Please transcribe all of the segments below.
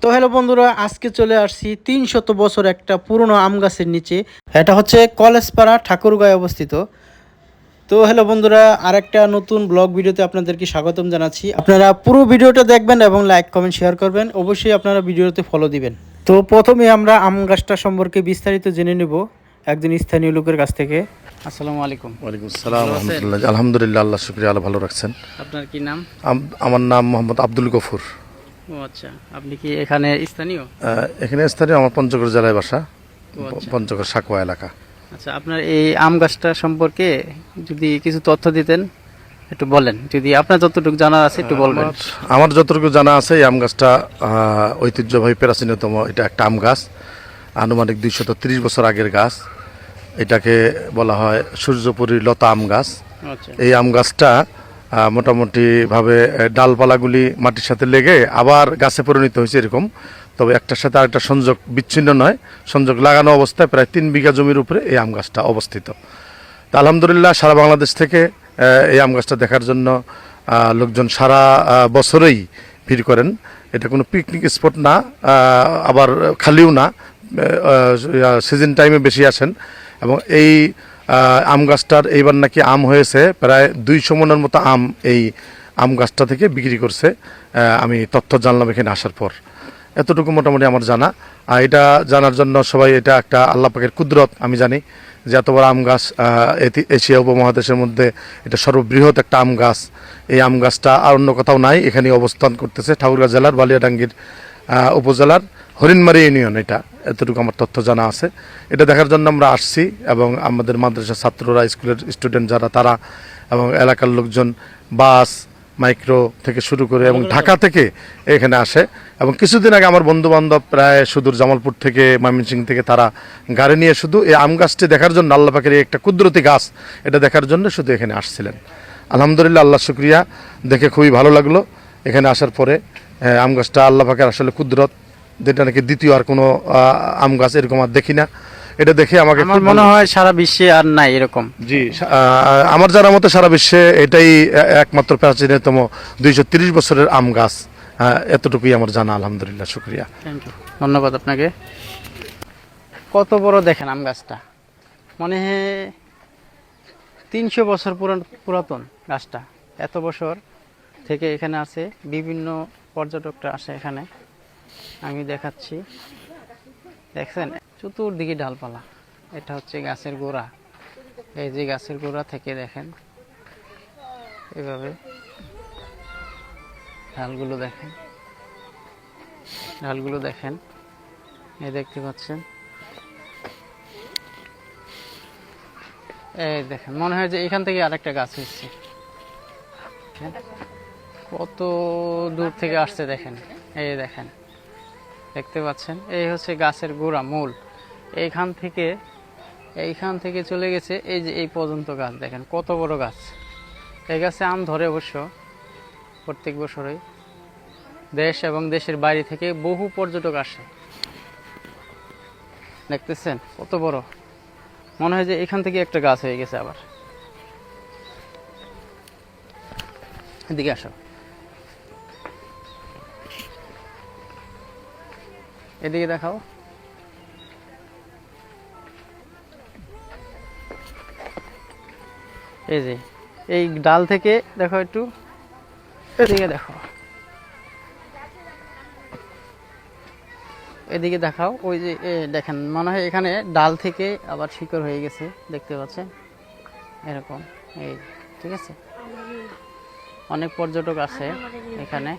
তো হ্যালো বন্ধুরা, আজকে চলে আসছি ৩০০ বছর একটা পুরনো আম গাছের নিচে। এটা হচ্ছে কলেজপাড়া ঠাকুরগাঁয়ে অবস্থিত। তো হ্যালো বন্ধুরা, আরেকটা নতুন ব্লগ ভিডিওতে আপনাদেরকে স্বাগতম জানাচ্ছি। আপনারা পুরো ভিডিওটা দেখবেন এবং লাইক কমেন্ট শেয়ার করবেন। অবশ্যই আপনারা ভিডিওতে ফলো দিবেন। তো প্রথমে আমরা আম গাছটা সম্পর্কে বিস্তারিত জেনে নেব একজন স্থানীয় লোকের কাছ থেকে। আসসালামু আলাইকুম। ওয়ালাইকুম আসসালাম ভালো আছেন? রহমতুল্লাহ। আলহামদুলিল্লাহ, আল্লাহ শুক্রিয়া, আল্লাহ ভালো রাখছেন। আপনার কি নাম? আমার নাম মোহাম্মদ আব্দুল গফুর। ও আচ্ছা, আপনি কি এখানে স্থানীয়? এখানে স্থানীয়, আমার পঞ্চগড় জেলায় বাসা, ও আচ্ছা। পঞ্চগড় সাকুয়া এলাকা। আচ্ছা, আপনার এই আম গাছটা সম্পর্কে যদি কিছু তথ্য দিতেন একটু বলেন, যদি আপনার যতটুকু জানা আছে একটু বলবেন। আমার যতটুকু জানা আছে, এই আম গাছটা ঐতিহ্যবাহী প্রাচীনতম এটা একটা আম গাছ। আনুমানিক 230 বছর আগের গাছ। এটাকে বলা হয় সূর্যপুরী লতা আম গাছ। আচ্ছা এই আম গাছটা মোটামুটি ভাবে ডালপালাগুলি মাটির সাথে লেগে আবার গাছে পরিণত হয়েছে এরকম। তবে একটার সাথে আরেকটা সংযোগ বিচ্ছিন্ন নয়, সংযোগ লাগানো অবস্থায় প্রায় 3 বিঘা জমির উপরে এই আম গাছটা অবস্থিত। তা আলহামদুলিল্লাহ, সারা বাংলাদেশ থেকে এই আম গাছটা দেখার জন্য লোকজন সারা বছরেই ভিড় করেন। এটা কোনো পিকনিক স্পট না, আবার খালিও না, সিজন টাইমে বেশি আসেন। এবং এই আম গাছটার এইবার নাকি আম হয়েছে প্রায় 200 মনের মতো আম এই আম গাছটা থেকে বিক্রি করছে। আমি তথ্য জানলাম এখানে আসার পর। এতটুকু মোটামুটি আমার জানা। আর এটা জানার জন্য সবাই, এটা একটা আল্লাহ পাকের কুদরত। আমি জানি যে এত বড় আম গাছ, এশিয়া উপমহাদেশের মধ্যে এটা সর্ববৃহৎ একটা আম গাছ। এই আম গাছটা আর অন্য কোথাও নাই, এখানে অবস্থান করতেছে ঠাকুরগাঁ জেলার বালিয়াডাঙ্গির উপজেলার হরিণমারি ইউনিয়ন। এটা এতটুকু আমার তথ্য জানা আছে। এটা দেখার জন্য আমরা আসছি, এবং আমাদের মাদ্রাসার ছাত্ররা, স্কুলের স্টুডেন্ট যারা, তারা এবং এলাকার লোকজন বাস মাইক্রো থেকে শুরু করে এবং ঢাকা থেকে এখানে আসে। এবং কিছুদিন আগে আমার বন্ধু বান্ধব প্রায় সুদূর জামালপুর থেকে, ময়মনসিংহ থেকে, তারা গাড়ি নিয়ে শুধু এই আম গাছটি দেখার জন্য, আল্লাহ পাকের একটা কুদরতি গাছ এটা দেখার জন্য শুধু এখানে আসছিলেন। আলহামদুলিল্লাহ, আল্লাহ শুক্রিয়া, দেখে খুবই ভালো লাগলো। এখানে আসার পরে আম গাছটা আল্লাহ পাকের আসলে কুদরত, যেটা নাকি দ্বিতীয় আর কোনো আম গাছ এরকম আর দেখি না। এটা দেখে আমাকে আমার মনে হয় সারা বিশ্বে আর নাই এরকম। জি, আমার জানার মতে সারা বিশ্বে এটাই একমাত্র প্রাচীনতম 230 বছরের আম গাছ। এতটুকুই আমার জানা। আলহামদুলিল্লাহ, শুক্রিয়া। থ্যাংক ইউ, ধন্যবাদ আপনাকে। কত বড় দেখেন আম গাছটা, মনে হয় 300 বছর পুরাতন গাছটা। এত বছর থেকে এখানে আছে, বিভিন্ন পর্যটকরা আসে এখানে। আমি দেখাচ্ছি, দেখছেন চতুর্দিকে ডালপালা। এটা হচ্ছে গাছের গোড়া। এই যে গাছের গোড়া থেকে দেখেন এভাবে ঢালগুলো দেখেন, ঢালগুলো দেখেন, এই দেখতে পাচ্ছেন। এই দেখেন, মনে হয় যে এখান থেকে আরেকটা গাছ হচ্ছে। কত দূর থেকে আসছে দেখেন, এই দেখেন, দেখতে পাচ্ছেন। এই হচ্ছে গাছের গোড়া, মূল। এইখান থেকে চলে গেছে এই যে এই পর্যন্ত গাছ। দেখেন কত বড় গাছ। এই গাছে আম ধরে অবশ্য প্রত্যেক বছরই। দেশ এবং দেশের বাইরে থেকে বহু পর্যটক আসে। দেখতেছেন কত বড়। মনে হয় যে এখান থেকে একটা গাছ হয়ে গেছে আবার। এদিকে আসো, এদিকে দেখাও। এই যে এই ডাল থেকে দেখো, একটু এদিকে দেখো, এদিকে দেখাও। ওই যে দেখেন, মনে হয় এখানে ডাল থেকে আবার শিকড় হয়ে গেছে, দেখতে পাচ্ছেন এরকম। এই ঠিক আছে, অনেক পর্যটক আসে এখানে।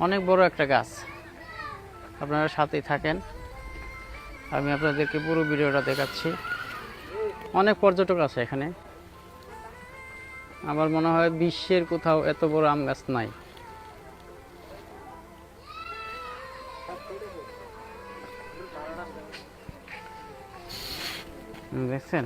অনেক বড় একটা গাছ। আপনারা সাথেই থাকেন, আমি আপনাদেরকে পুরো ভিডিওটা দেখাচ্ছি। অনেক পর্যটক আছে এখানে। আমার মনে হয় বিশ্বের কোথাও এত বড় আম গাছ নাই। দেখছেন।